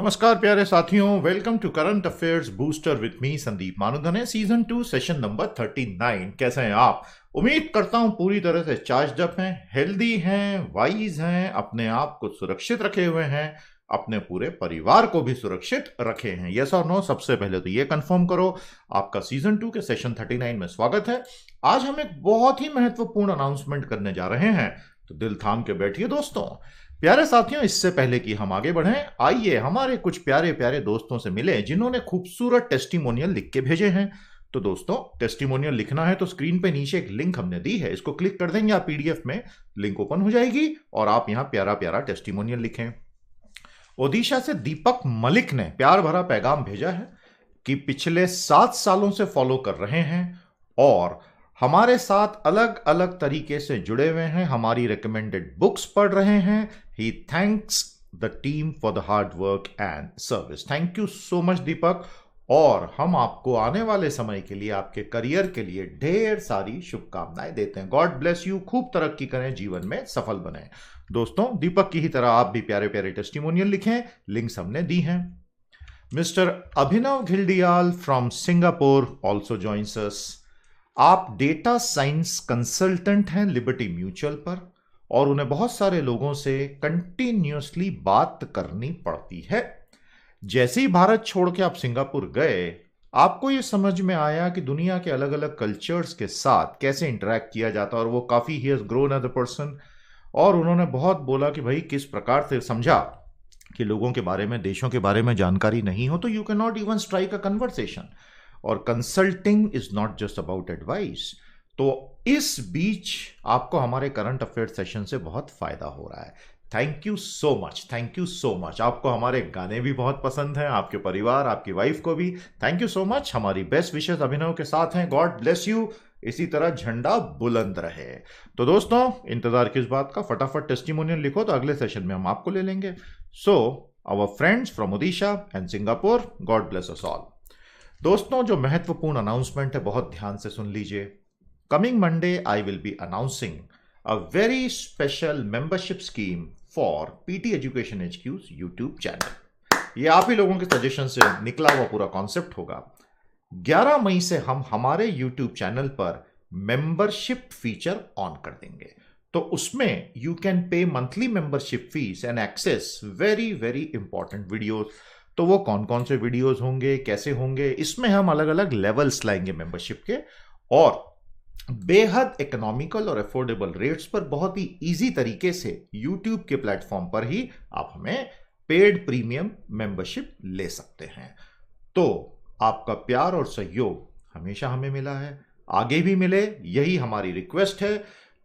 नमस्कार प्यारे साथियों, welcome to current affairs booster with me Sandeep Manudhane, season 2 session number 39। कैसे हैं आप? उम्मीद करता हूं पूरी तरह से चार्ज अप हैं, हेल्दी हैं, वाइज हैं, अपने आप को सुरक्षित रखे हुए हैं, अपने पूरे परिवार को भी सुरक्षित रखे हैं। यस और नो? सबसे पहले तो ये कंफर्म करो। आपका सीजन 2 के सेशन 39 में स्वागत है। आज हम एक बहुत ही महत्वपूर्ण अनाउंसमेंट करने जा रहे हैं, तो दिल थाम के बैठिए दोस्तों। प्यारे साथियों, इससे पहले कि हम आगे बढ़ें, आइए हमारे कुछ प्यारे प्यारे दोस्तों से मिले जिन्होंने खूबसूरत टेस्टिमोनियल लिख के भेजे हैं। तो दोस्तों, टेस्टिमोनियल लिखना है तो स्क्रीन पे नीचे एक लिंक हमने दी है, इसको क्लिक कर देंगे आप, पीडीएफ में लिंक ओपन हो जाएगी और आप यहां प्यारा प्यारा टेस्टिमोनियल लिखें। ओडिशा से दीपक मलिक ने प्यार भरा पैगाम भेजा है कि पिछले 7 सालों से फॉलो कर रहे हैं और हमारे साथ अलग अलग तरीके से जुड़े हुए हैं, हमारी रिकमेंडेड बुक्स पढ़ रहे हैं। He thanks the team for the hard work and service. Thank you so much Deepak, और हम आपको आने वाले समय के लिए, आपके करियर के लिए ढेर सारी शुभकामनाएं देते हैं। गॉड ब्लेस यू, खूब तरक्की करें, जीवन में सफल बने। दोस्तों, दीपक की ही तरह आप भी प्यारे प्यारे टेस्टिमोनियल लिखें, लिंक्स हमने दी हैं। Mister Abhinav Ghildiyal from Singapore also joins us. आप डेटा साइंस कंसल्टेंट हैं लिबर्टी म्यूचुअल पर, और उन्हें बहुत सारे लोगों से कंटिन्यूअसली बात करनी पड़ती है। जैसे ही भारत छोड़ के आप सिंगापुर गए, आपको यह समझ में आया कि दुनिया के अलग अलग कल्चर्स के साथ कैसे इंटरेक्ट किया जाता है, और वो काफी ही has grown as a person. और उन्होंने बहुत बोला कि भाई किस प्रकार से समझा कि लोगों के बारे में, देशों के बारे में जानकारी नहीं हो तो you can not even strike a conversation. और consulting is not just about advice. तो इस बीच आपको हमारे करंट अफेयर सेशन से बहुत फायदा हो रहा है। Thank you so much, thank you so much. आपको हमारे गाने भी बहुत पसंद हैं, आपके परिवार, आपकी वाइफ को भी थैंक यू सो मच। हमारी बेस्ट विशेष अभिनव के साथ हैं। गॉड ब्लेस यू, इसी तरह झंडा बुलंद रहे। तो दोस्तों, इंतजार किस बात का, फटाफट टेस्टिमोनियल लिखो, तो अगले सेशन में हम आपको ले लेंगे। So our friends from Odisha and Singapore, God bless us all. दोस्तों, जो महत्वपूर्ण अनाउंसमेंट है, बहुत ध्यान से सुन लीजिए। Coming Monday I will be announcing a very special membership scheme for PT education HQs YouTube channel. ये आप ही लोगों के सजेशन से निकला हुआ पूरा कॉन्सेप्ट होगा। 11 मई से हम हमारे यूट्यूब चैनल पर मेंबरशिप फीचर ऑन कर देंगे। तो उसमें you can pay monthly membership fees and access very very important videos. तो वो कौन कौन से वीडियोस होंगे, कैसे होंगे, इसमें हम अलग अलग लेवल्स लाएंगे मेंबरशिप के, और बेहद इकोनॉमिकल और अफोर्डेबल रेट्स पर बहुत ही इजी तरीके से YouTube के प्लेटफॉर्म पर ही आप हमें पेड प्रीमियम मेंबरशिप ले सकते हैं। तो आपका प्यार और सहयोग हमेशा हमें मिला है, आगे भी मिले, यही हमारी रिक्वेस्ट है।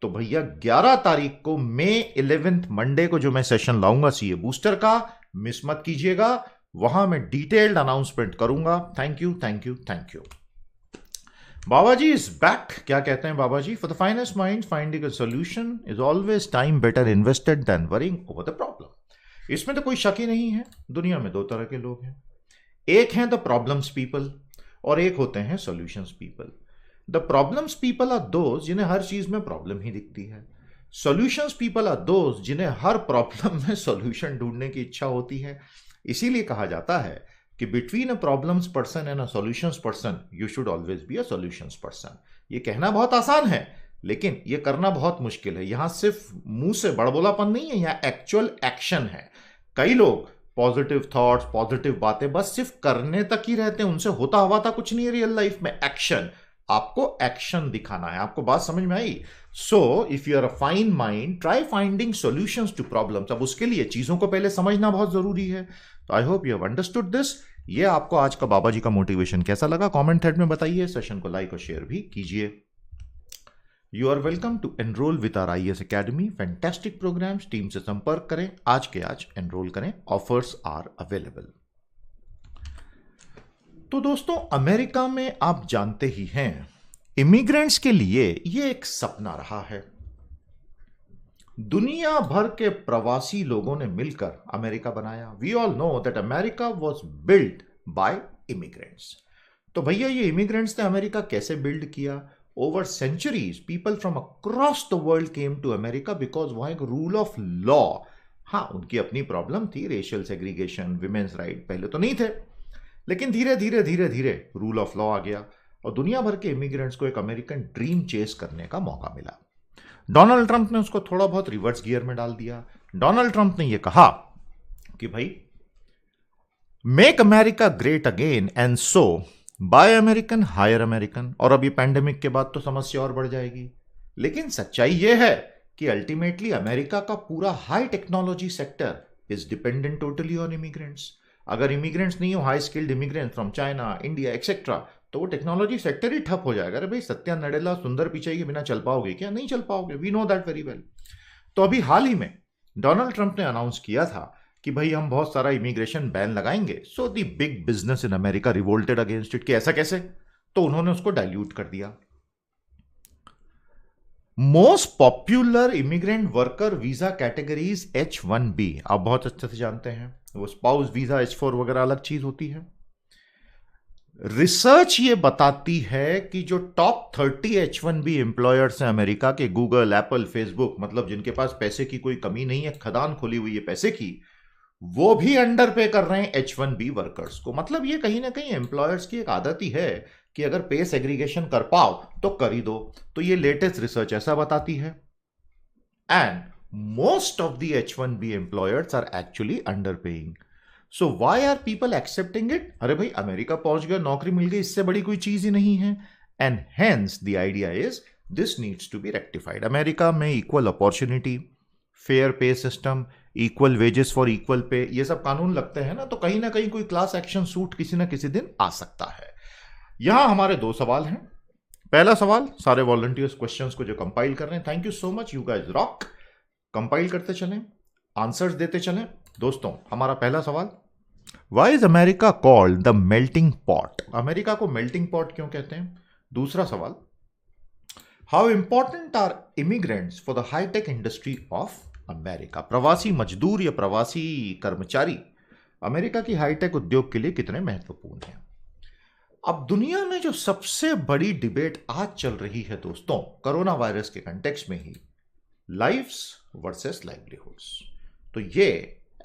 तो भैया 11 तारीख को, मई 11 मंडे को जो मैं सेशन लाऊंगा सीए बूस्टर का, मिस मत कीजिएगा। वहां मैं डिटेल्ड अनाउंसमेंट करूंगा। Thank you, thank you, thank you. Baba ji is back. क्या कहते हैं Baba ji? For the finest mind finding a solution is always time better invested than worrying over the problem. इसमें तो कोई शक ही नहीं है। दुनिया में 2 तरह के लोग हैं, एक हैं द प्रॉब्लम्स पीपल और एक होते हैं solutions people. The problems people are those जिन्हें हर चीज में प्रॉब्लम ही दिखती है। सॉल्यूशंस पीपल आर दोज जिन्हें हर प्रॉब्लम में सॉल्यूशन ढूंढने की इच्छा होती है। इसीलिए कहा जाता है कि between a problems person and a solutions person you should always be a solutions person. ये कहना बहुत आसान है, लेकिन ये करना बहुत मुश्किल है। यहां सिर्फ मुंह से बड़बोलापन नहीं है, यहां एक्चुअल एक्शन है। कई लोग पॉजिटिव थॉट्स, पॉजिटिव बातें बस सिर्फ करने तक ही रहते हैं, उनसे होता हवाता कुछ नहीं है रियल लाइफ में। एक्शन, आपको एक्शन दिखाना है। आपको बात समझ में आई? So if you are a fine mind, try finding solutions to problems. अब उसके लिए चीजों को पहले समझना बहुत जरूरी है। तो आई hope you have understood this. ये आपको आज का बाबा जी का मोटिवेशन कैसा लगा, कमेंट थ्रेड में बताइए। सेशन को लाइक और शेयर भी कीजिए। You are welcome to enrol with our IAS academy. Fantastic programmes, team से संपर्क करें, आज के आज एनरोल करें, ऑफर्स आर अवेलेबल। तो दोस्तों, अमेरिका में आप जानते ही हैं, इमिग्रेंट्स के लिए यह एक सपना रहा है। दुनिया भर के प्रवासी लोगों ने मिलकर अमेरिका बनाया। We all know that America was build by immigrants. तो भैया, ये इमिग्रेंट्स ने अमेरिका कैसे बिल्ड किया? Over centuries people from across the world came to America because वहां एक रूल ऑफ लॉ हाँ, उनकी अपनी प्रॉब्लम थी, रेशियल सेग्रीगेशन, विमेन्स राइट पहले तो नहीं थे, लेकिन धीरे धीरे धीरे धीरे रूल ऑफ लॉ आ गया और दुनिया भर के इमिग्रेंट्स को एक अमेरिकन ड्रीम चेस करने का मौका मिला। डोनाल्ड ट्रंप ने उसको थोड़ा बहुत रिवर्स गियर में डाल दिया। डोनाल्ड ट्रंप ने यह कहा कि भाई make America great again and so buy American hire American. और अभी पैंडेमिक के बाद तो समस्या और बढ़ जाएगी, लेकिन सच्चाई यह है कि अल्टीमेटली अमेरिका का पूरा high technology sector is dependent totally on immigrants. अगर इमिग्रेंट्स नहीं हो, high skilled immigrants from China, India etcetera, तो वो टेक्नोलॉजी सेक्टर ही ठप हो जाएगा। अरे भाई, सत्या नडेला, सुंदर पिचाई के बिना चल पाओगे क्या? नहीं चल पाओगे, we know that very well. तो अभी हाल ही में डोनाल्ड ट्रंप ने अनाउंस किया था कि भाई हम बहुत सारा इमिग्रेशन बैन लगाएंगे। So the big business in America revolted against it कि ऐसा कैसे, तो उन्होंने उसको डाइल्यूट कर दिया। Most popular immigrant worker visa categories H1B, आप बहुत अच्छे से जानते हैं, वो स्पाउस वीजा H4 वगैरह अलग चीज होती है। रिसर्च ये बताती है कि जो टॉप 30 H1B एम्प्लॉयर्स हैं अमेरिका के, गूगल, एप्पल, फेसबुक, मतलब जिनके पास पैसे की कोई कमी नहीं है, खदान खोली हुई है पैसे की, वो भी अंडर पे कर रहे हैं H1B वर्कर्स को। मतलब ये कहीं ना कहीं एम्प्लॉयर्स की एक आदत ही है कि अगर पे सेग्रीगेशन कर पाओ तो कर ही दो। तो ये लेटेस्ट रिसर्च ऐसा बताती है। And most of the H1B employers are actually underpaying. So why are people accepting it? अरे भाई, अमेरिका पहुंच गया, नौकरी मिल गई, इससे बड़ी कोई चीज ही नहीं है। And hence the idea is this needs to be rectified. America में equal opportunity, fair pay system, equal wages for equal pay, ये सब कानून लगते हैं ना, तो कहीं ना कहीं कोई क्लास एक्शन सूट किसी ना किसी दिन आ सकता है। यहां हमारे दो सवाल हैं। पहला सवाल, सारे वॉलंटियर्स क्वेश्चंस को जो कंपाइल कर रहे हैं, thank you so much, you guys rock. Compile करते चलें, आंसर्स देते चलें। दोस्तों, हमारा पहला सवाल, why is America called the melting pot? America को मेल्टिंग पॉट क्यों कहते हैं? दूसरा सवाल, how important are immigrants for the high tech industry of America? प्रवासी मजदूर या प्रवासी कर्मचारी अमेरिका की हाईटेक उद्योग के लिए कितने महत्वपूर्ण हैं? अब दुनिया में जो सबसे बड़ी डिबेट आज चल रही है दोस्तों, कोरोना वायरस के कंटेक्स्ट में ही, लाइफ्स वर्सेस लाइवलीहुड्स। तो ये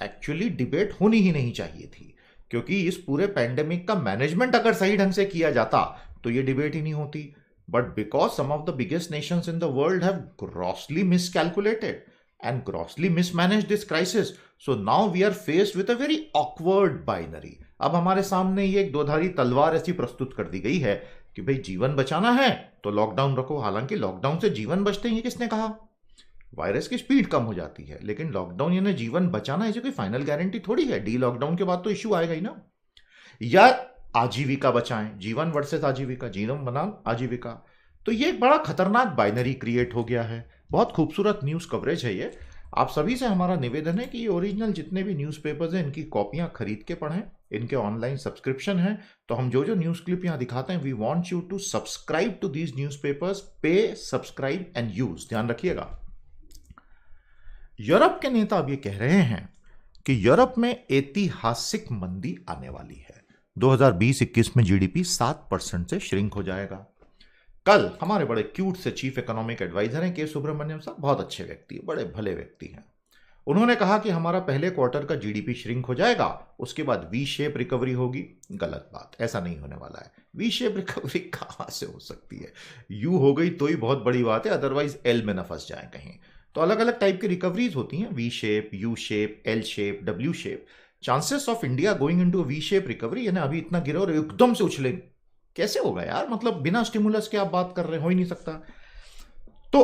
एक्चुअली डिबेट होनी ही नहीं चाहिए थी, क्योंकि इस पूरे पैंडेमिक का मैनेजमेंट अगर सही ढंग से किया जाता तो ये डिबेट ही नहीं होती। But because some of the biggest nations in the world have grossly miscalculated and grossly mismanaged this crisis, so now we are faced with a very awkward binary। अब हमारे सामने ये एक दोधारी तलवार ऐसी प्रस्तुत कर दी गई है कि भाई जीवन बचाना है तो लॉकडाउन रखो। हालांकि लॉकडाउन से जीवन बचते हैं, ये किसने कहा? वायरस की स्पीड कम हो जाती है, लेकिन लॉकडाउन यानी जीवन बचाना, ऐसी कोई फाइनल गारंटी थोड़ी है। डी लॉकडाउन के बाद तो इश्यू आएगा ही ना। या आजीविका बचाएं, जीवन वर्सेस आजीविका, जीवन बनाम आजीविका। तो ये एक बड़ा खतरनाक बाइनरी क्रिएट हो गया है। बहुत खूबसूरत न्यूज़ कवरेज है ये। आप सभी से हमारा निवेदन है कि ये ओरिजिनल जितने भी न्यूज़पेपर्स हैं, इनकी कॉपियां खरीद के पढ़ें, इनके ऑनलाइन सब्सक्रिप्शन है। तो हम जो जो न्यूज़ क्लिप यहाँ दिखाते हैं, we want you to subscribe to these newspapers, pay, subscribe and use. ध्यान रखिएगा। यूरोप के नेता अब ये कह रहे हैं कि यूरोप में ऐतिहासिक मंदी आने वाली है। 2020-21 में जीडीपी 7% से श्रिंक हो जाएगा। कल हमारे बड़े क्यूट से चीफ इकोनॉमिक एडवाइजर हैं के सुब्रमण्यम साहब, बहुत अच्छे व्यक्ति, बड़े भले व्यक्ति हैं। उन्होंने कहा कि हमारा पहले क्वार्टर का जीडीपी श्रिंक हो जाएगा, उसके बाद वी शेप रिकवरी होगी। गलत बात, ऐसा नहीं होने वाला है। वी शेप रिकवरी कहां से हो सकती है? यू हो गई तो ही बहुत बड़ी बात है, अदरवाइज एल में न फंस जाए कहीं। तो अलग अलग टाइप की रिकवरीज होती हैं, V shape, U shape, L shape, W shape. Chances of India going into V shape recovery, यानी अभी इतना गिरा और एकदम से उछले, कैसे होगा यार? मतलब बिना स्टिमुलस के आप बात कर रहे हो ही नहीं सकता। तो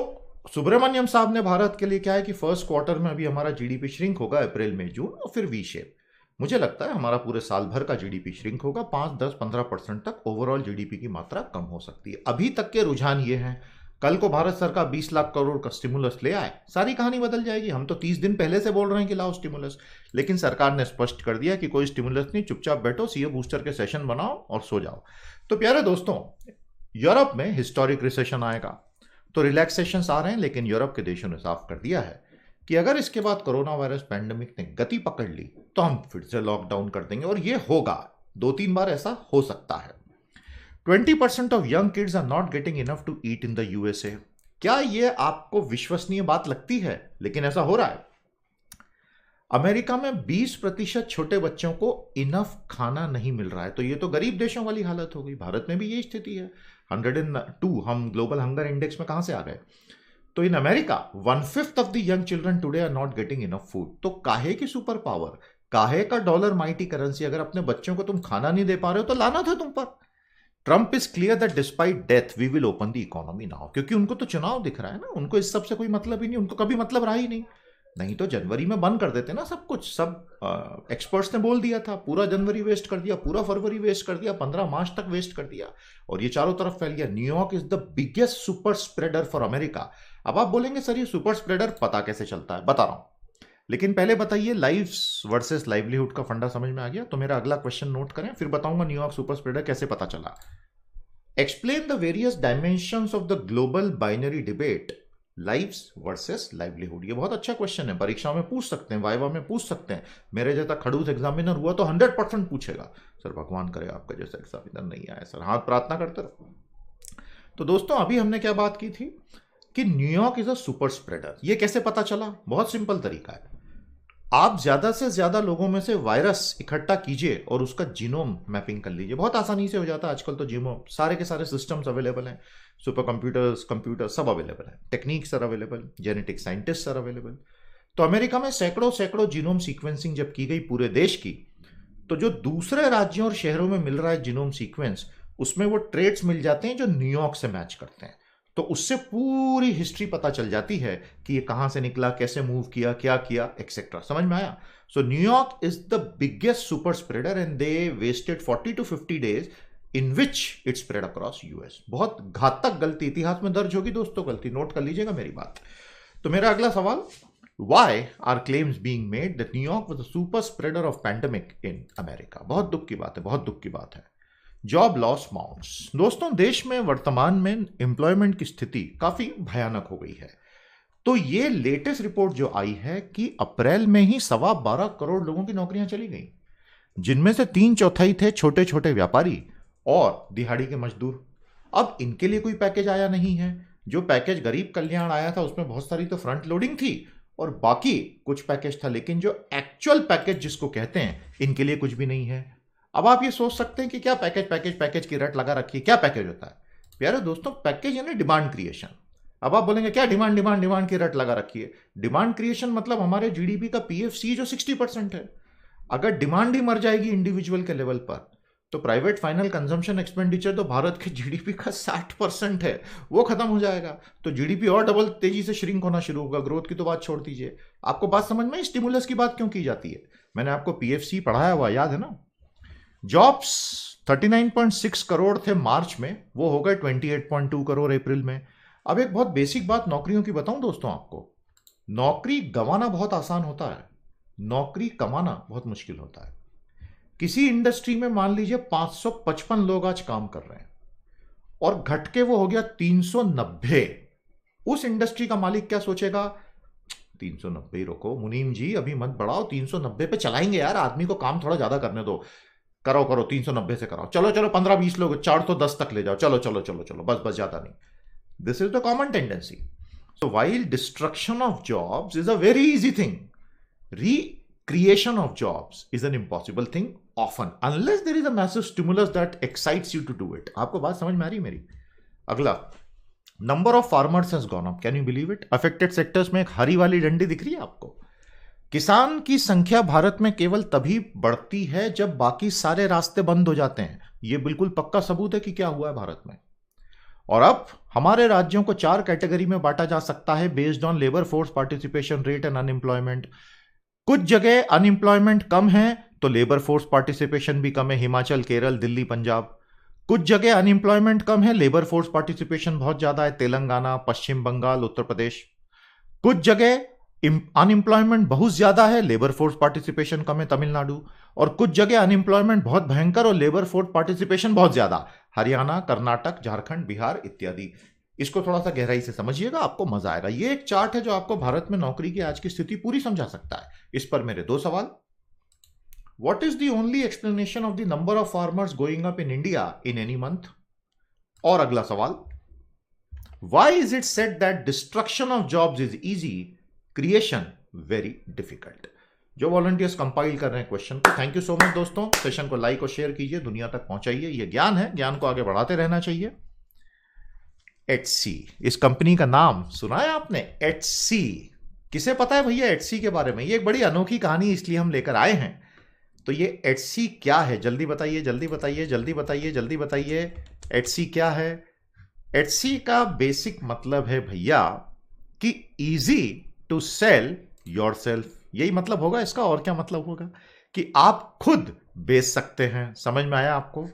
सुब्रमण्यम साहब ने भारत के लिए क्या है कि फर्स्ट क्वार्टर में अभी हमारा जीडीपी श्रिंक होगा, अप्रैल में जून, और फिर वी शेप। मुझे लगता है हमारा पूरे साल भर का जीडीपी श्रिंक होगा, 5, 10, 15% तक ओवरऑल जीडीपी की मात्रा कम हो सकती है। अभी तक के रुझान ये हैं। कल को भारत सरकार 20 लाख करोड़ का स्टिमुलस ले आए, सारी कहानी बदल जाएगी। हम तो 30 दिन पहले से बोल रहे हैं कि लाओ स्टिमुलस, लेकिन सरकार ने स्पष्ट कर दिया कि कोई स्टिमुलस नहीं, चुपचाप बैठो, सीओ बूस्टर के सेशन बनाओ और सो जाओ। तो प्यारे दोस्तों, यूरोप में हिस्टोरिक रिसेशन आएगा, तो रिलैक्सेशंस आ रहे हैं, लेकिन यूरोप के देशों ने साफ कर दिया है कि अगर इसके बाद कोरोना वायरस पैंडेमिक ने गति पकड़ ली तो हम फिर से लॉकडाउन कर देंगे, और ये होगा। 2-3 बार ऐसा हो सकता है। 20% of young kids are not getting enough to eat in the USA. क्या ये आपको विश्वसनीय बात लगती है? लेकिन ऐसा हो रहा है। अमेरिका में 20% छोटे बच्चों को इनफ खाना नहीं मिल रहा है। तो ये तो गरीब देशों वाली हालत हो गई। भारत में भी यही स्थिति है। 102 हम ग्लोबल हंगर इंडेक्स में कहां से आ गए। तो in America 1/5 of the young children today are not getting enough food. तो काहे की सुपर पावर, काहे का डॉलर माइटी करेंसी, अगर अपने बच्चों को तुम खाना नहीं दे पा रहे हो तो लाना था तुम पर। Trump is clear that despite death we will open the economy now. क्योंकि उनको तो चुनाव दिख रहा है ना, उनको इस सब से कोई मतलब ही नहीं, उनको कभी मतलब रहा ही नहीं। नहीं तो जनवरी में बंद कर देते ना सब कुछ। सब एक्सपर्ट्स ने बोल दिया था, पूरा जनवरी वेस्ट कर दिया, पूरा फरवरी वेस्ट कर दिया, 15 मार्च तक वेस्ट कर दिया, और ये चारों तरफ फैल गया। New York is the biggest super spreader for America. अब आप बोलेंगे सर ये सुपर स्प्रेडर पता कैसे चलता है, बता रहा हूं। लेकिन पहले बताइए, लाइव्स वर्सेस लाइवलीहुड का फंडा समझ में आ गया? तो मेरा अगला क्वेश्चन नोट करें, फिर बताऊंगा न्यूयॉर्क सुपर स्प्रेडर कैसे पता चला। Explain the various dimensions of the global binary debate, lives versus livelihood. ये बहुत अच्छा क्वेश्चन है, परीक्षाओं में पूछ सकते हैं, वाइवा में पूछ सकते हैं। मेरे जैसा खड़ूस एग्जामिनर हुआ तो 100% पूछेगा। सर भगवान करे आपका जैसा एग्जामिनर नहीं आया सर, हाथ प्रार्थना करते रहो। तो दोस्तों अभी हमने क्या बात की थी कि New York is a super spreader. ये कैसे पता चला? बहुत सिंपल तरीका है। आप ज्यादा से ज्यादा लोगों में से वायरस इकट्ठा कीजिए और उसका जीनोम मैपिंग कर लीजिए। बहुत आसानी से हो जाता है आजकल तो। जीनोम सारे के सारे सिस्टम्स अवेलेबल हैं, सुपर कंप्यूटर्स सब अवेलेबल है, techniques are available, genetic scientist are available. तो अमेरिका में सैकड़ों सैकड़ों जीनोम सीक्वेंसिंग जब की गई पूरे देश की, तो जो दूसरे राज्यों और शहरों में मिल रहा है जीनोम सीक्वेंस, उसमें वो ट्रेड्स मिल जाते हैं जो न्यूयॉर्क से मैच करते हैं। तो उससे पूरी हिस्ट्री पता चल जाती है कि ये कहां से निकला, कैसे मूव किया, क्या किया, एक्सेट्रा। समझ में आया? So New York is the biggest super spreader and they wasted 40 to 50 days in which it spread across US. बहुत घातक गलती, इतिहास में दर्ज होगी दोस्तों गलती, नोट कर लीजिएगा मेरी बात। तो मेरा अगला सवाल, why are claims being made that New York was a super spreader of pandemic in America? बहुत दुख की बात है, बहुत दुख की बात है। Job loss mounts. दोस्तों देश में वर्तमान में एम्प्लॉयमेंट की स्थिति काफी भयानक हो गई है। तो ये लेटेस्ट रिपोर्ट जो आई है कि अप्रैल में ही 12.25 करोड़ लोगों की नौकरियां चली गई, जिनमें से 3/4 थे छोटे छोटे व्यापारी और दिहाड़ी के मजदूर। अब इनके लिए कोई पैकेज आया नहीं है। जो पैकेज गरीब कल्याण आया था उसमें बहुत सारी तो फ्रंट लोडिंग थी और बाकी कुछ पैकेज था, लेकिन जो एक्चुअल पैकेज जिसको कहते हैं इनके लिए कुछ भी नहीं है। अब आप ये सोच सकते हैं कि क्या पैकेज पैकेज पैकेज की रट लगा रखी है, क्या पैकेज होता है? प्यारे दोस्तों पैकेज यानी डिमांड क्रिएशन। अब आप बोलेंगे क्या डिमांड डिमांड डिमांड की रट लगा रखी है? डिमांड क्रिएशन मतलब हमारे जीडीपी का पीएफसी जो 60% है। अगर डिमांड ही मर जाएगी इंडिविजुअल के लेवल पर, तो प्राइवेट फाइनल कंजम्पशन एक्सपेंडिचर तो भारत के जीडीपी का 60% है, वो खत्म हो जाएगा। तो जीडीपी और डबल तेजी से श्रिंक होना शुरू होगा। ग्रोथ की तो बात छोड़ दीजिए। आपको बात समझ में, स्टिमुलस की बात क्यों की जाती है? मैंने आपको पीएफसी पढ़ाया हुआ याद है ना। जॉब्स 39.6 करोड़ थे मार्च में, वो हो गए 28.2 करोड़ अप्रैल में। अब एक बहुत बेसिक बात नौकरियों की बताऊं दोस्तों आपको। नौकरी गंवाना बहुत आसान होता है, नौकरी कमाना बहुत मुश्किल होता है। किसी इंडस्ट्री में मान लीजिए 555 लोग आज काम कर रहे हैं और घट के वो हो गया 390। उस इंडस्ट्री का मालिक क्या सोचेगा? 390 रोको मुनीम जी, अभी मत बढ़ाओ, 390 पे चलाएंगे यार, आदमी को काम थोड़ा ज्यादा करने दो। करो करो 390 से कराओ, चलो चलो 15-20 लोग 410 तक ले जाओ, चलो चलो चलो चलो, बस बस ज्यादा नहीं। This is the common tendency. So while destruction of jobs is a very easy thing, recreation of jobs is an impossible thing often unless there is a massive stimulus that excites you to do it. आपको बात समझ में आ रही मेरी? अगला, number of farmers has gone up. Can you believe it? Affected sectors में एक हरी वाली डंडी दिख रही है आपको। किसान की संख्या भारत में केवल तभी बढ़ती है जब बाकी सारे रास्ते बंद हो जाते हैं। यह बिल्कुल पक्का सबूत है कि क्या हुआ है भारत में। और अब हमारे राज्यों को 4 कैटेगरी में बांटा जा सकता है based on labour force participation rate and unemployment. कुछ जगह अनएम्प्लॉयमेंट कम है तो लेबर फोर्स पार्टिसिपेशन भी कम है, हिमाचल, केरल, दिल्ली, पंजाब। कुछ जगह अनएम्प्लॉयमेंट कम है, लेबर फोर्स पार्टिसिपेशन बहुत ज्यादा है, तेलंगाना, पश्चिम बंगाल, उत्तर प्रदेश। कुछ जगह अनएम्प्लॉयमेंट बहुत ज्यादा है, लेबर फोर्स पार्टिसिपेशन कम है, तमिलनाडु। और कुछ जगह अनएम्प्लॉयमेंट बहुत भयंकर और लेबर फोर्स पार्टिसिपेशन बहुत ज्यादा, हरियाणा, कर्नाटक, झारखंड, बिहार इत्यादि। इसको थोड़ा सा गहराई से समझिएगा, आपको मजा आएगा। ये एक चार्ट है जो आपको भारत में नौकरी की आज की स्थिति पूरी समझा सकता है। इस पर मेरे 2 सवाल। What is the only explanation of the number of farmers going up in India in any month? और अगला सवाल, why is it said that destruction of jobs is easy, creation very difficult? जो वॉलंटियर्स कंपाइल कर रहे हैं question को, thank you so much दोस्तों। Session को लाइक और शेयर कीजिए, दुनिया तक पहुंचाइए। ये ज्ञान है, ज्ञान को आगे बढ़ाते रहना चाहिए। एटसी, इस कंपनी का नाम सुना है आपने? एटसी, किसे पता है भैया एटसी के बारे में? ये एक बड़ी अनोखी कहानी इसलिए हम लेकर आए हैं। तो ये एटसी क्या है, जल्दी बताइए, जल्दी बताइए, जल्दी बताइए, जल्दी बताइए। एटसी क्या है? एटसी का बेसिक मतलब है भैया कि इजी टू सेल योरसेल्फ। यही मतलब होगा इसका, और क्या मतलब होगा? कि आप खुद बेच सकते हैं। समझ में आया आपको?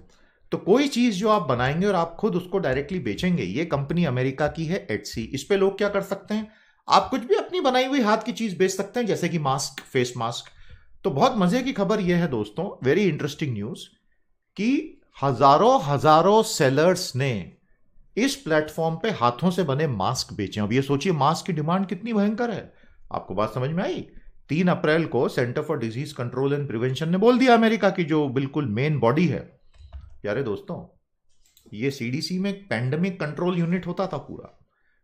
तो कोई चीज जो आप बनाएंगे और आप खुद उसको डायरेक्टली बेचेंगे, ये कंपनी अमेरिका की है एटसी। इस पे लोग क्या कर सकते हैं, आप कुछ भी अपनी बनाई हुई हाथ की चीज बेच सकते हैं, जैसे कि मास्क, फेस मास्क। तो बहुत मजे की खबर यह है दोस्तों, वेरी इंटरेस्टिंग न्यूज, कि हजारों हजारों सेलर्स ने इस प्लेटफॉर्म पे हाथों से बने मास्क बेचे। अब ये सोचिए मास्क की डिमांड कितनी भयंकर है। आपको बात समझ में आई? 3 अप्रैल को centre for disease control and prevention ने बोल दिया, अमेरिका की जो बिल्कुल मेन बॉडी है, प्यारे दोस्तों, ये सीडीसी में पैंडेमिक कंट्रोल यूनिट होता था पूरा।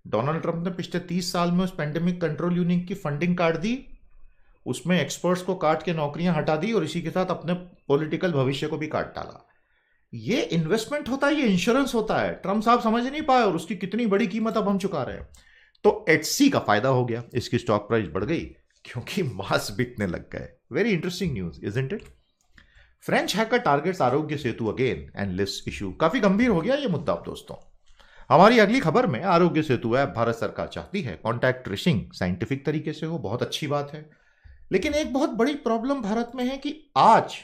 डोनाल्ड ट्रंप ने पिछले 30 साल में उस पैंडेमिक कंट्रोल यूनिट की फंडिंग काट दी, उसमें एक्सपर्ट्स को काट के नौकरियां हटा दी और इसी के साथ अपने पॉलिटिकल भविष्य को भी काट डाला। ये इन्वेस्टमेंट होता है, ये इंश्योरेंस होता है। ट्रंप साहब समझ नहीं पाए और उसकी कितनी बड़ी कीमत अब हम चुका रहे हैं। तो एटसी का फायदा हो गया, इसकी स्टॉक प्राइस बढ़ गई क्योंकि मास्क बिकने लग गए। Very interesting news, isn't it? French hacker targets Aarogya Setu again and list issue. काफी गंभीर हो गया ये मुद्दा दोस्तों। हमारी अगली खबर में आरोग्य सेतु ऐप भारत सरकार चाहती है कॉन्टैक्ट ट्रेसिंग साइंटिफिक तरीके से हो, बहुत अच्छी बात है। लेकिन एक बहुत बड़ी प्रॉब्लम भारत में है कि आज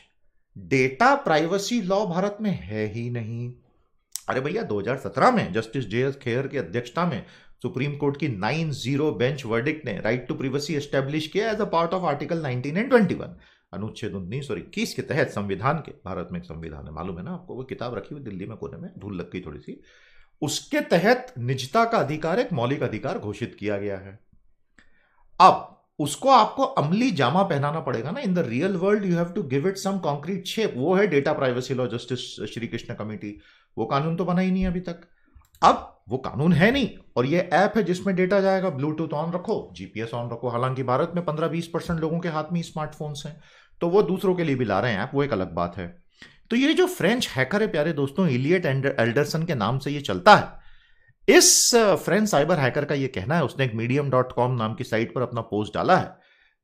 डेटा प्राइवेसी लॉ भारत में है ही नहीं। अरे भैया 2017 में जस्टिस जे.एस. खेयर की अध्यक्षता में सुप्रीम कोर्ट की 9-0 बेंच वर्डिक्ट ने राइट टू प्रिवेसी एस्टेब्लिश किया as a part of article 19 and 21, अनुच्छेद 19 और 21 के तहत संविधान के। भारत में एक संविधान है, मालूम है ना आपको? वो किताब रखी हुई दिल्ली में कोने में, धूल लग गई थोड़ी सी। उसके तहत निजता का अधिकार एक मौलिक अधिकार घोषित किया गया है। अब उसको आपको अमली जामा पहनाना पड़ेगा ना। In the real world you have to give it some concrete shape. वो है data privacy law, justice Srikrishna committee. वो कानून तो बना ही नहीं अभी तक। अब वो कानून है नहीं और ये ऐप है जिसमें डेटा जाएगा। ब्लूटूथ ऑन रखो, जीपीएस ऑन रखो। हालांकि भारत में 15-20% लोगों के हाथ में स्मार्टफोन्स हैं, तो वो दूसरों के लिए भी ला रहे हैं ऐप, वो एक अलग बात है। तो ये जो फ्रेंच हैकर है प्यारे दोस्तों, इलियट एल्डरसन के नाम से ये चलता है। इस फ्रेंच साइबर हैकर का ये कहना है, उसने एक medium.com नाम की साइट पर अपना पोस्ट डाला है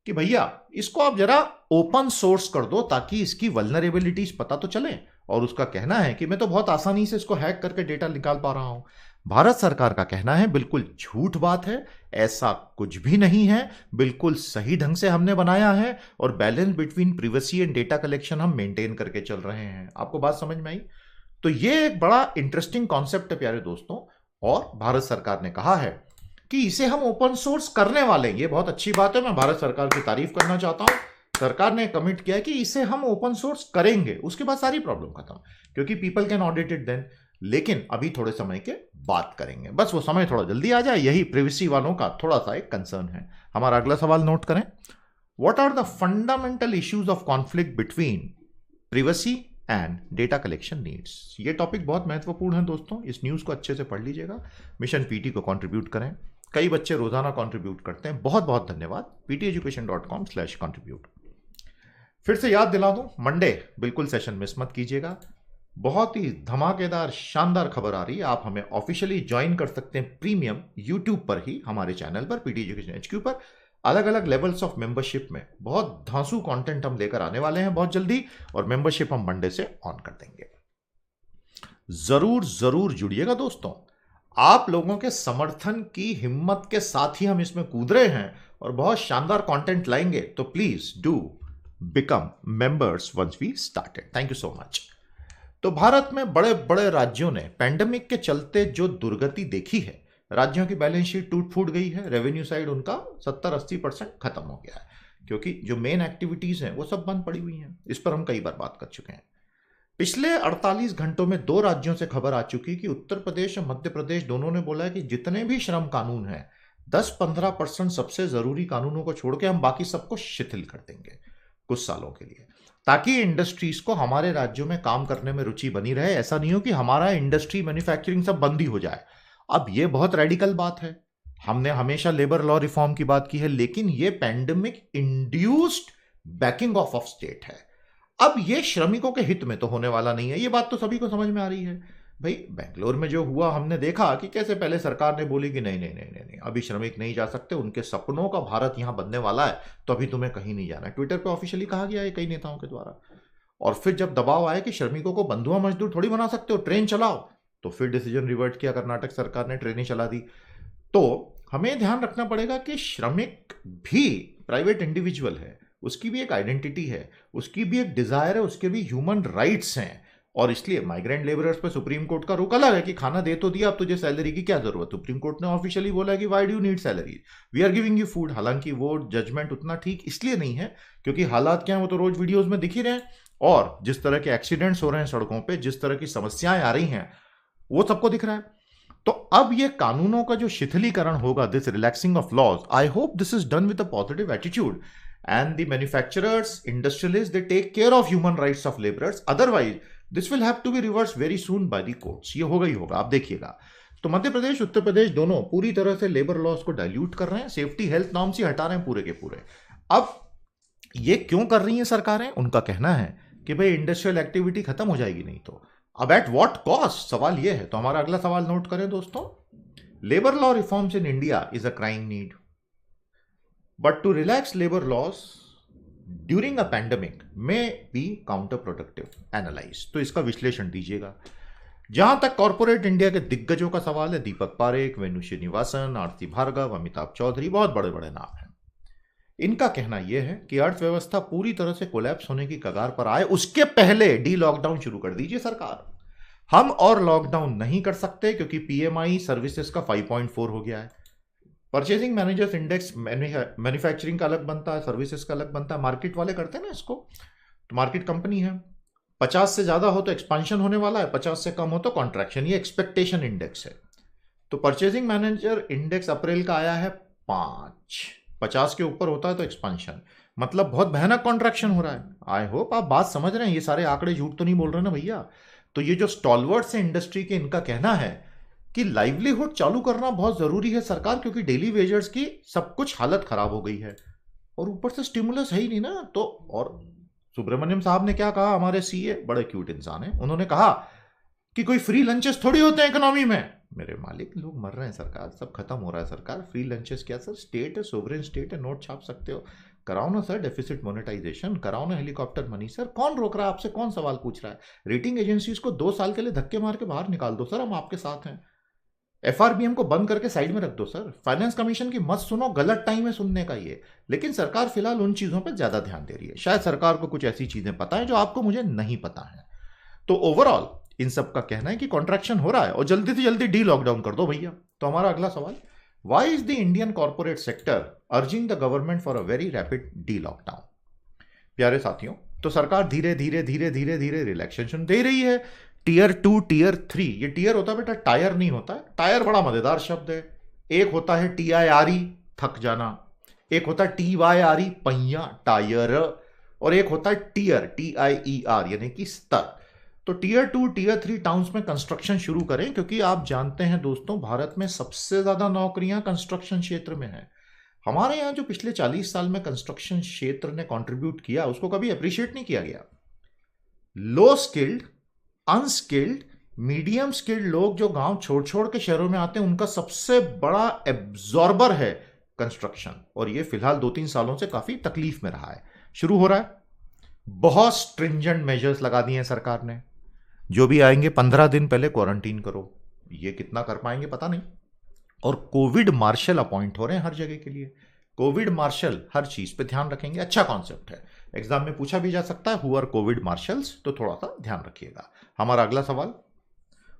कि भैया इसको आप जरा ओपन सोर्स कर दो ताकि इसकी वल्नरेबिलिटीज पता तो चले। और उसका कहना है कि मैं तो बहुत आसानी से इसको हैक करके डेटा निकाल पा रहा हूं। भारत सरकार का कहना है बिल्कुल झूठ बात है, ऐसा कुछ भी नहीं है, बिल्कुल सही ढंग से हमने बनाया है और balance between privacy and data collection हम मेंटेन करके चल रहे हैं। आपको बात समझ में आई? तो ये एक बड़ा इंटरेस्टिंग कॉन्सेप्ट है प्यारे दोस्तों, और भारत सरकार ने कहा है कि इसे हम ओपन सोर्स करने वाले हैं। ये बहुत अच्छी बात है, मैं भारत सरकार की तारीफ करना चाहता हूं। सरकार ने कमिट किया कि इसे हम ओपन सोर्स करेंगे, उसके बाद सारी प्रॉब्लम खत्म, क्योंकि people can audit it then. लेकिन अभी थोड़े समय के बाद करेंगे, बस वो समय थोड़ा जल्दी आ जाए, यही प्रिवेसी वालों का थोड़ा सा एक कंसर्न है। हमारा अगला सवाल नोट करें, what are the fundamental issues of conflict between privacy and data collection needs. ये टॉपिक बहुत महत्वपूर्ण है दोस्तों, इस न्यूज़ को अच्छे से पढ़ लीजिएगा। मिशन पीटी को कंट्रीब्यूट करें, कई बच्चे रोजाना कंट्रीब्यूट करते हैं, बहुत बहुत धन्यवाद। pteducation.com/contribute। फिर से याद दिला दूं, मंडे बिल्कुल सेशन मिस मत कीजिएगा। बहुत ही धमाकेदार शानदार खबर आ रही है। आप हमें ऑफिशियली ज्वाइन कर सकते हैं प्रीमियम यूट्यूब पर ही, हमारे चैनल पर पीटी एजुकेशन HQ पर। अलग अलग लेवल्स ऑफ मेंबरशिप में बहुत धांसू कंटेंट हम लेकर आने वाले हैं बहुत जल्दी, और मेंबरशिप हम मंडे से ऑन कर देंगे। जरूर जरूर जुड़िएगा दोस्तों, आप लोगों के समर्थन की हिम्मत के साथ ही हम इसमें कूद रहे हैं और बहुत शानदार कंटेंट लाएंगे। तो please do become members once we started. Thank you so much. तो भारत में बड़े बड़े राज्यों ने पैंडेमिक के चलते जो दुर्गति देखी है, राज्यों की बैलेंस शीट टूट फूट गई है, रेवेन्यू साइड उनका 70-80% खत्म हो गया है, क्योंकि जो मेन एक्टिविटीज हैं वो सब बंद पड़ी हुई हैं। इस पर हम कई बार बात कर चुके हैं। पिछले 48 घंटों में 2 राज्यों से खबर आ चुकी कि उत्तर प्रदेश और मध्य प्रदेश दोनों ने बोला है कि जितने भी श्रम कानून हैं 10-15% सबसे जरूरी कानूनों को छोड़ के हम बाकी सबको शिथिल कर देंगे कुछ सालों के लिए, ताकि इंडस्ट्रीज को हमारे राज्यों में काम करने में रुचि बनी रहे। ऐसा नहीं हो कि हमारा इंडस्ट्री मैन्युफैक्चरिंग सब बंद ही हो जाए। अब ये बहुत रेडिकल बात है। हमने हमेशा लेबर लॉ रिफॉर्म की बात की है, लेकिन ये pandemic induced banking of state है। अब ये श्रमिकों के हित में तो होने वाला नहीं है, ये बात तो सभी को समझ में आ रही है। भाई बेंगलोर में जो हुआ हमने देखा कि कैसे पहले सरकार ने बोली कि नहीं नहीं नहीं नहीं नहीं अभी श्रमिक नहीं जा सकते, उनके सपनों का भारत यहां बनने वाला है, तो अभी तुम्हें कहीं नहीं जाना है। ट्विटर पे ऑफिशियली कहा गया है कई नेताओं के द्वारा। और फिर जब दबाव आया कि श्रमिकों को बंधुआ मजदूर थोड़ी बना सकते हो, ट्रेन चलाओ, तो फिर डिसीजन रिवर्ट किया कर्नाटक सरकार ने, ट्रेनें चला दी। तो हमें ध्यान रखना पड़ेगा कि श्रमिक भी प्राइवेट इंडिविजुअल है, उसकी भी एक आइडेंटिटी है, उसकी भी एक डिजायर है, उसके भी ह्यूमन राइट्स हैं। और इसलिए माइग्रेंट लेबरर्स पे सुप्रीम कोर्ट का रुख अलग है कि खाना दे तो दिया, अब तुझे सैलरी की क्या जरूरत। सुप्रीम कोर्ट ने ऑफिशियली बोला है कि why do you need salary, we are giving you food. हालांकि वो जजमेंट उतना ठीक इसलिए नहीं है क्योंकि हालात क्या है वो तो रोज वीडियोस में दिख ही रहे हैं, और जिस तरह के एक्सीडेंट्स हो रहे हैं सड़कों पे, जिस तरह की समस्याएं आ रही हैं, वो सबको दिख रहा है। तो अब ये कानूनों का जो शिथिलीकरण होगा, this relaxing of laws, I hope this is done with a positive attitude and the manufacturers, industrialists, they take care of human rights of laborers. Otherwise, this will have to be reversed very soon by the courts. ये होगा ही होगा, आप देखिएगा। तो मध्य प्रदेश उत्तर प्रदेश दोनों पूरी तरह से लेबर लॉज को डाइल्यूट कर रहे हैं, सेफ्टी हेल्थ नॉर्म्स ही हटा रहे हैं पूरे के पूरे। अब ये क्यों कर रही हैं सरकारें? उनका कहना है कि भाई इंडस्ट्रियल एक्टिविटी खत्म हो जाएगी नहीं तो। अब एट व्हाट कॉस्ट, सवाल ये है। तो हमारा अगला सवाल नोट करें दोस्तों, labour law reforms in India is a crime need, but to relax labor laws during a pandemic may be counterproductive. Analyze, तो इसका विश्लेषण दीजिएगा। जहां तक कॉर्पोरेट इंडिया के दिग्गजों का सवाल है, दीपक पारेख, वेणु श्रीनिवासन, आरती भार्गव, अमिताभ चौधरी, बहुत बड़े बड़े नाम हैं। इनका कहना यह है कि अर्थव्यवस्था पूरी तरह से कोलैप्स होने की कगार पर आए उसके पहले डी लॉकडाउन शुरू कर दीजिए सरकार। हम और लॉकडाउन नहीं कर सकते क्योंकि पीएमआई सर्विसेज का 5.4 हो गया है। परचेसिंग मैनेजर्स इंडेक्स मैन्युफैक्चरिंग का अलग बनता है, सर्विसेज का अलग बनता है, मार्केट वाले करते हैं ना इसको, तो मार्केट कंपनी है। 50 से ज्यादा हो तो एक्सपांशन होने वाला है, 50 से कम हो तो कॉन्ट्रैक्शन, ये एक्सपेक्टेशन इंडेक्स है। तो परचेसिंग मैनेजर इंडेक्स अप्रैल का आया है 5, 50 के ऊपर होता है तो एक्सपांशन, मतलब बहुत भयानक कॉन्ट्रैक्शन हो रहा है। आई होप आप बात समझ रहे हैं, ये सारे आंकड़े झूठ तो नहीं बोल रहे ना भैया। तो ये जो स्टॉलवर्ड्स है इंडस्ट्री के, इनका कहना है कि लाइवलीहुड चालू करना बहुत जरूरी है सरकार, क्योंकि डेली वेजर्स की सब कुछ हालत खराब हो गई है और ऊपर से स्टिमुलस है ही नहीं ना। तो और सुब्रमण्यम साहब ने क्या कहा, हमारे सीए बड़े क्यूट इंसान है, उन्होंने कहा कि कोई फ्री लंचेस थोड़ी होते हैं इकोनॉमी में। मेरे मालिक, लोग मर रहे हैं सरकार, सब खत्म हो रहा है सरकार, फ्री लंचेस क्या सर? स्टेट है, सोवरेन स्टेट है, नोट छाप सकते हो, कराओ ना सर डेफिसिट मोनेटाइजेशन, कराओ ना हेलीकॉप्टर मनी। सर कौन रोक रहा है आपसे, कौन सवाल पूछ रहा है? रेटिंग एजेंसीज को 2 साल के लिए धक्के मार के बाहर निकाल दो सर, हम आपके साथ हैं। एफआरबीएम को बंद करके साइड में रख दो सर। फाइनेंस कमीशन की मत सुनो, गलत टाइम है सुनने का ये। लेकिन सरकार फिलहाल उन चीजों पर ज्यादा ध्यान दे रही है। शायद सरकार को कुछ ऐसी चीजें पता है जो आपको मुझे नहीं पता है। तो ओवरऑल इन सब का कहना है कि कॉन्ट्रैक्शन हो रहा है और जल्दी से जल्दी डी लॉकडाउन कर दो भैया। तो हमारा अगला सवाल, why is the Indian corporate sector urging the government for a very rapid D lockdown? प्यारे साथियों, तो सरकार धीरे धीरे धीरे धीरे धीरे रिलैक्सेशन दे रही है। टीयर 2, टीयर 3, ये टीयर होता है बेटा, टायर नहीं होता है। टायर बड़ा मजेदार शब्द है। एक होता है TIRE, थक जाना, एक होता है TYRE, पहिया, टायर, और एक होता है टीयर, TIER, यानी कि स्तर। तो टीयर 2, टीयर 3 टाउन्स में कंस्ट्रक्शन शुरू करें, क्योंकि आप जानते हैं दोस्तों, भारत में सबसे ज्यादा नौकरियां कंस्ट्रक्शन क्षेत्र में है। हमारे यहां जो पिछले 40 साल में कंस्ट्रक्शन क्षेत्र ने कंट्रीब्यूट किया, उसको कभी अप्रिशिएट नहीं किया गया। लो स्किल्ड, अनस्किल्ड, मीडियम स्किल्ड लोग जो गांव छोड़ छोड़ के शहरों में आते हैं, उनका सबसे बड़ा एब्जॉर्बर है कंस्ट्रक्शन। और ये फिलहाल 2-3 सालों से काफी तकलीफ में रहा है। शुरू हो रहा है, बहुत स्ट्रिंजेंट मेजर्स लगा दिए हैं सरकार ने। जो भी आएंगे 15 दिन पहले क्वारंटीन करो। ये कितना कर पाएंगे पता नहीं। और कोविड मार्शल अपॉइंट हो रहे हैं हर जगह के लिए। कोविड मार्शल हर चीज पे ध्यान रखेंगे। अच्छा कॉन्सेप्ट है, एग्जाम में पूछा भी जा सकता है, हु आर कोविड मार्शल्स, तो थोड़ा सा ध्यान रखिएगा। हमारा अगला सवाल,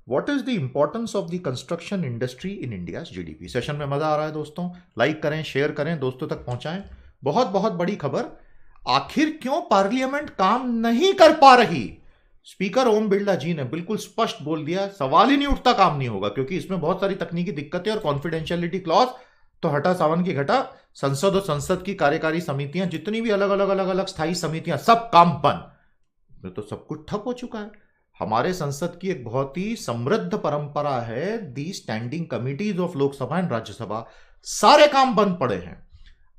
what is the importance of the construction industry in India GDP? Session में मजा आ रहा है दोस्तों, लाइक करें, शेयर करें, दोस्तों तक पहुंचाएं। बहुत बहुत बड़ी खबर, आखिर क्यों पार्लियामेंट काम नहीं कर पा रही? स्पीकर ओम बिरला जी ने बिल्कुल स्पष्ट बोल दिया, सवाल ही नहीं उठता काम नहीं होगा, क्योंकि इसमें बहुत सारी तकनीकी दिक्कतें और कॉन्फिडेंशियलिटी क्लॉज। तो हटा सावन की घटा, संसद और संसद की कार्यकारी समितियां, जितनी भी अलग अलग अलग अलग स्थायी समितियां, सब काम बंद। तो सब कुछ ठप हो चुका है। हमारे संसद की एक बहुत ही समृद्ध परंपरा है, the standing committees of Lok Sabha and Rajya Sabha, सारे काम बंद पड़े हैं।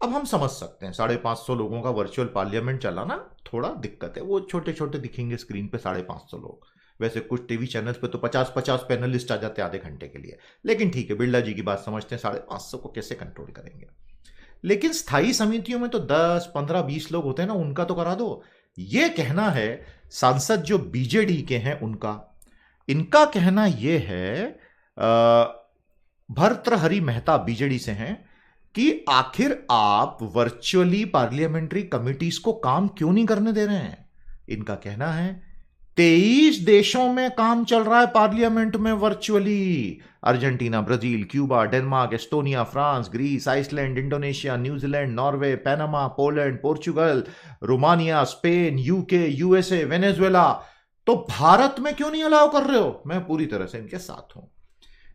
अब हम समझ सकते हैं 550 लोगों का वर्चुअल पार्लियामेंट चलाना थोड़ा दिक्कत है, वो छोटे छोटे दिखेंगे स्क्रीन पे 550 लोग। वैसे कुछ टीवी चैनल्स पे तो 50-50 पैनलिस्ट आ जाते हैं आधे घंटे के लिए, लेकिन ठीक है, बिरला जी की बात समझते हैं, 550 को कैसे कंट्रोल करेंगे। लेकिन स्थायी समितियों में तो 10, 15, 20 लोग होते हैं ना, उनका तो करा दो। ये कहना है सांसद जो बीजेडी के हैं उनका, इनका कहना यह है, भर्तृहरि मेहता बीजेडी से हैं, कि आखिर आप वर्चुअली पार्लियामेंट्री कमिटीज को काम क्यों नहीं करने दे रहे हैं। इनका कहना है 23 देशों में काम चल रहा है पार्लियामेंट में virtually. Argentina, Brazil, Cuba, Denmark, Estonia, France, Greece, Iceland, Indonesia, New Zealand, Norway, Panama, Poland, Portugal, Romania, Spain, UK, USA, Venezuela. तो भारत में क्यों नहीं अलाउ कर रहे हो? मैं पूरी तरह से इनके साथ हूं।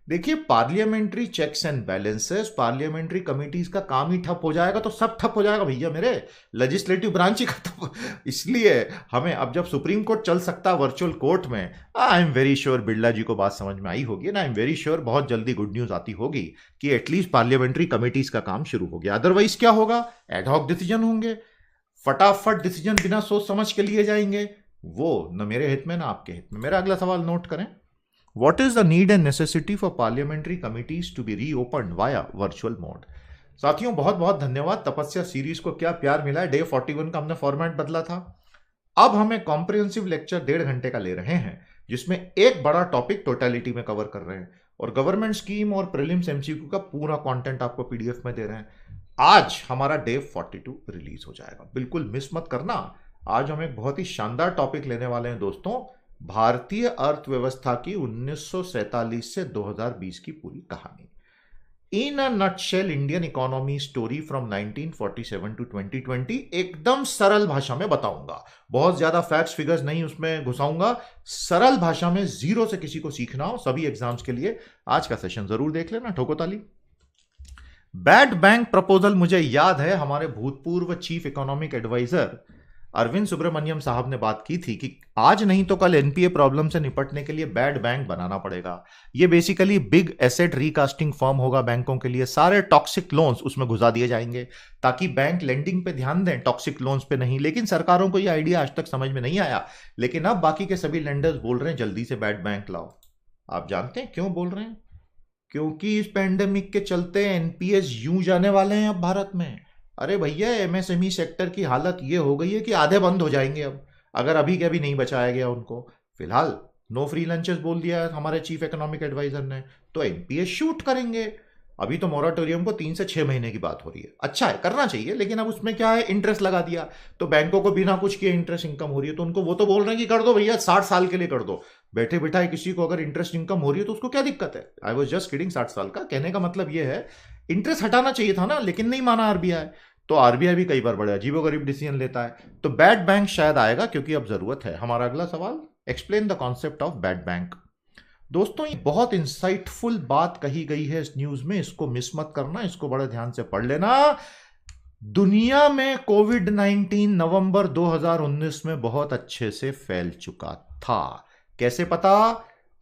देखिए, parliamentary checks and balances, parliamentary committees का काम ही ठप हो जाएगा तो सब ठप हो जाएगा भैया मेरे, लेजिस्लेटिव ब्रांच ही खत्म। इसलिए हमें अब जब सुप्रीम कोर्ट चल सकता है वर्चुअल कोर्ट में, I am very sure Birla ji को बात समझ में आई होगी ना, आई एम वेरी श्योर बहुत जल्दी गुड न्यूज आती होगी कि एटलीस्ट पार्लियामेंट्री कमिटीज का काम शुरू हो गया। अदरवाइज क्या होगा? एडहॉक डिसीजन होंगे, फटाफट डिसीजन बिना सोच समझ के लिए जाएंगे, वो न मेरे हित में ना आपके हित में। मेरा अगला सवाल नोट करें, What is the need and necessity for parliamentary committees to be reopened via virtual mode? साथियों बहुत बहुत धन्यवाद। तपस्या सीरीज को क्या प्यार मिला है। डे 41 का हमने फॉर्मेट बदला था। अब हम एक कॉम्प्रिहेंसिव लेक्चर 1.5 घंटे का ले रहे हैं, जिसमें एक बड़ा टॉपिक टोटलिटी में कवर कर रहे हैं और गवर्नमेंट स्कीम और प्रीलिम्स एमसीक्यू का पूरा कंटेंट आपको पीडीएफ में दे रहे हैं। आज हमारा डे 42 रिलीज हो जाएगा, बिल्कुल मिस मत करना। आज हम एक बहुत ही शानदार टॉपिक लेने वाले हैं दोस्तों, भारतीय अर्थव्यवस्था की 1947 से 2020 की पूरी कहानी। In a nutshell, Indian economy story from 1947 to 2020, एकदम सरल भाषा में बताऊंगा। बहुत ज्यादा फैक्ट्स फिगर्स नहीं उसमें घुसाऊंगा, सरल भाषा में, जीरो से किसी को सीखना हो सभी एग्जाम्स के लिए आज का सेशन जरूर देख लेना। ठोको ताली। बैड बैंक प्रपोजल, मुझे याद है हमारे भूतपूर्व chief economic adviser Arvind Subramanian साहब ने बात की थी कि आज नहीं तो कल एनपीए प्रॉब्लम से निपटने के लिए बैड बैंक बनाना पड़ेगा। ये basically big asset recasting firm होगा बैंकों के लिए। सारे टॉक्सिक लोन्स उसमें घुसा दिए जाएंगे ताकि बैंक लेंडिंग पे ध्यान दें, टॉक्सिक लोन्स पे नहीं। लेकिन सरकारों को ये आइडिया आज तक समझ में नहीं आया, लेकिन अब बाकी के सभी लेंडर्स बोल रहे हैं जल्दी से बैड बैंक लाओ। आप जानते हैं क्यों बोल रहे हैं? क्योंकि इस पैंडेमिक के चलते एनपीएस यूं जाने वाले हैं अब भारत में। अरे भैया, एमएसएमई सेक्टर की हालत ये हो गई है कि आधे बंद हो जाएंगे अब, अगर अभी के अभी नहीं बचाया गया उनको। फिलहाल नो फ्री लंचेस बोल दिया है हमारे चीफ इकोनॉमिक एडवाइजर ने, तो एनपीएस शूट करेंगे। अभी तो मोराटोरियम को 3 से 6 महीने की बात हो रही है। अच्छा है, करना चाहिए, लेकिन अब उसमें क्या है, इंटरेस्ट लगा दिया तो बैंकों को बिना कुछ किए इंटरेस्ट इनकम हो रही है, तो उनको वो तो बोल रहे हैं कि कर दो भैया, 60 साल के लिए कर दो। बैठे बिठाए किसी को अगर इंटरेस्ट इनकम हो रही है तो उसको क्या दिक्कत है? I was just kidding. 60 साल का कहने का मतलब ये है, इंटरेस्ट हटाना चाहिए था ना, लेकिन नहीं माना आरबीआई। तो आरबीआई भी कई बार बड़े अजीबोगरीब डिसीजन लेता है। तो बैड बैंक शायद आएगा क्योंकि अब जरूरत है। हमारा अगला सवाल, explain the concept of bad bank. दोस्तों, ये बहुत इंसाइटफुल बात कही गई है इस न्यूज में, इसको मिस मत करना, इसको बड़े ध्यान से पढ़ लेना। दुनिया में कोविड-19 नवंबर 2019 में बहुत अच्छे से फैल चुका था। कैसे पता?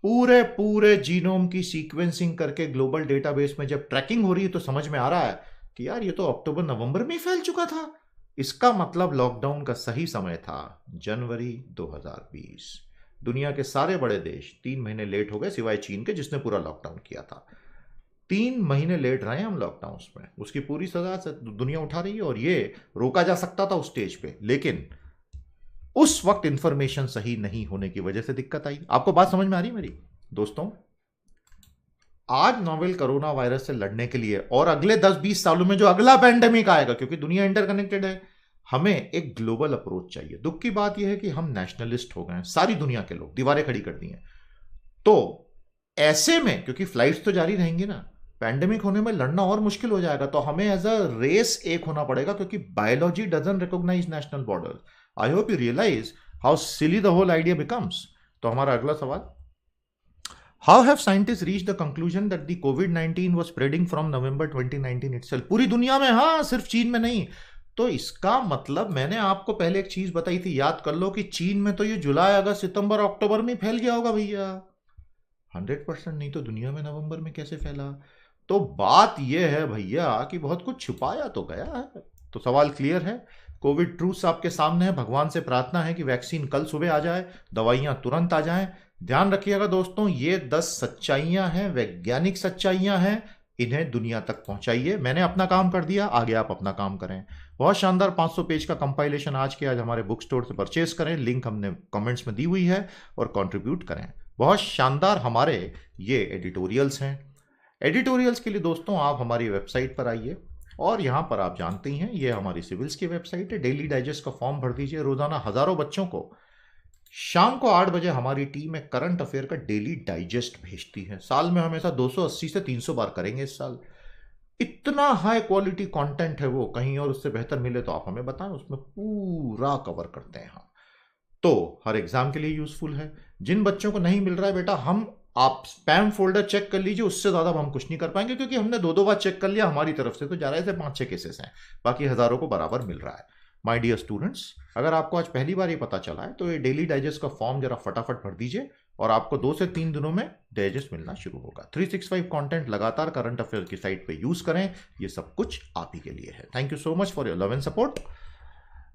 पूरे जीनोम की सीक्वेंसिंग करके ग्लोबल डेटाबेस में जब ट्रैकिंग हो रही है तो समझ में आ रहा है कि यार ये तो अक्टूबर नवंबर में ही फैल चुका था। इसका मतलब लॉकडाउन का सही समय था जनवरी 2020। दुनिया के सारे बड़े देश 3 महीने लेट हो गए, सिवाय चीन के जिसने पूरा लॉकडाउन किया था। 3 महीने लेट रहे हम लॉकडाउन में, उसकी पूरी सजा से दुनिया उठा रही है। और ये रोका जा सकता था उस स्टेज पे, लेकिन उस वक्त इंफॉर्मेशन सही नहीं होने की वजह से दिक्कत आई। आपको बात समझ में आ रही मेरी? दोस्तों, आज नोवेल कोरोना वायरस से लड़ने के लिए और अगले 10-20 सालों में जो अगला पैंडेमिक आएगा, क्योंकि दुनिया इंटरकनेक्टेड है, हमें एक ग्लोबल अप्रोच चाहिए। दुख की बात यह है कि हम नेशनलिस्ट हो गए हैं, सारी दुनिया के लोग दीवारें खड़ी कर दी हैं। तो ऐसे में, क्योंकि फ्लाइट्स तो जारी रहेंगी ना, पैंडेमिक होने में लड़ना और मुश्किल हो जाएगा। तो हमें एज अ रेस एक होना पड़ेगा, क्योंकि biology doesn't recognise national borders. I hope you realise how silly the whole idea becomes. तो हमारा अगला सवाल, How have scientists reached the conclusion that the COVID-19 was spreading from November 2019 itself? पूरी दुनिया में, हाँ, सिर्फ चीन में नहीं। तो इसका मतलब, मैंने आपको पहले एक चीज बताई थी, याद कर लो, कि चीन में तो ये जुलाई, अगस्त, सितंबर, अक्टूबर में फैल गया होगा भैया। 100% नहीं तो दुनिया में नवंबर में कैसे फैला? तो बात यह है भैया कि बहुत कुछ छुपाया तो गया है। तो सवाल क्लियर है, कोविड ट्रूथ आपके सामने है। भगवान से प्रार्थना है कि वैक्सीन कल सुबह आ जाए, दवाइयां तुरंत आ जाएं। ध्यान रखिएगा दोस्तों, ये 10 सच्चाइयां हैं, वैज्ञानिक सच्चाइयां हैं, इन्हें दुनिया तक पहुंचाइए। मैंने अपना काम कर दिया, आगे आप अपना काम करें। बहुत शानदार 500 पेज का कंपाइलेशन आज के आज हमारे बुक स्टोर से परचेज करें, लिंक हमने कमेंट्स में दी हुई है, और कंट्रीब्यूट करें। बहुत शानदार हमारे ये एडिटोरियल्स हैं। एडिटोरियल्स के लिए दोस्तों आप हमारी वेबसाइट पर आइए, और यहाँ पर आप जानते ही हैं ये हमारी सिविल्स की वेबसाइट है। डेली डाइजेस्ट का फॉर्म भर दीजिए। रोजाना हजारों बच्चों को शाम को 8 बजे हमारी टीम एक करंट अफेयर का डेली डाइजेस्ट भेजती है। साल में हमेशा 280 से 300 बार करेंगे इस साल। इतना हाई क्वालिटी कंटेंट है वो, कहीं और उससे बेहतर मिले तो आप हमें बताएं, उसमें पूरा कवर करते हैं हम। तो हर एग्जाम के लिए यूजफुल है। जिन बच्चों को नहीं मिल रहा है बेटा, हम आप स्पैम फोल्डर चेक कर लीजिए, उससे ज्यादा हम कुछ नहीं कर पाएंगे, क्योंकि हमने 2-2 बार चेक कर लिया हमारी तरफ से, तो जा रहे थे 5-6 केसेस हैं, बाकी हजारों को बराबर मिल रहा है। माय डियर स्टूडेंट्स, अगर आपको आज पहली बार ये पता चला है तो ये डेली डाइजेस्ट का फॉर्म जरा फटाफट भर दीजिए, और आपको 2 से 3 दिनों में डाइजेस्ट मिलना शुरू होगा। 365 कंटेंट लगातार करंट अफेयर की साइट पे यूज करें, ये सब कुछ आप ही के लिए है। Thank you so much for your love and support.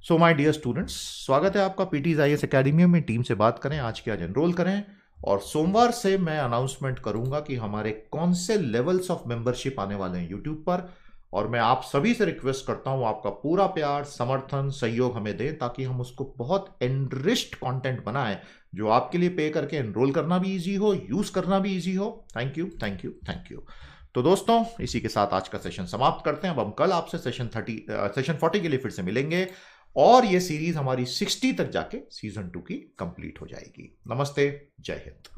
So my dear students, स्वागत है आपका पीटीज आईएएस एकेडमी में। टीम से बात करें, आज के आज एनरोल करें, और सोमवार से मैं अनाउंसमेंट करूंगा कि हमारे कौन से लेवल्स ऑफ मेंबरशिप आने वाले हैं यूट्यूब पर। और मैं आप सभी से रिक्वेस्ट करता हूं, आपका पूरा प्यार, समर्थन, सहयोग हमें दें, ताकि हम उसको बहुत एनरिच्ड कंटेंट बनाएं, जो आपके लिए पे करके एनरोल करना भी इजी हो, यूज करना भी इजी हो। Thank you, thank you, thank you. तो दोस्तों, इसी के साथ आज का सेशन समाप्त करते हैं। अब हम कल आपसे सेशन 40 के लिए फिर से मिलेंगे, और ये सीरीज हमारी 60 तक जाके सीजन 2 की कंप्लीट हो जाएगी। नमस्ते, जय हिंद।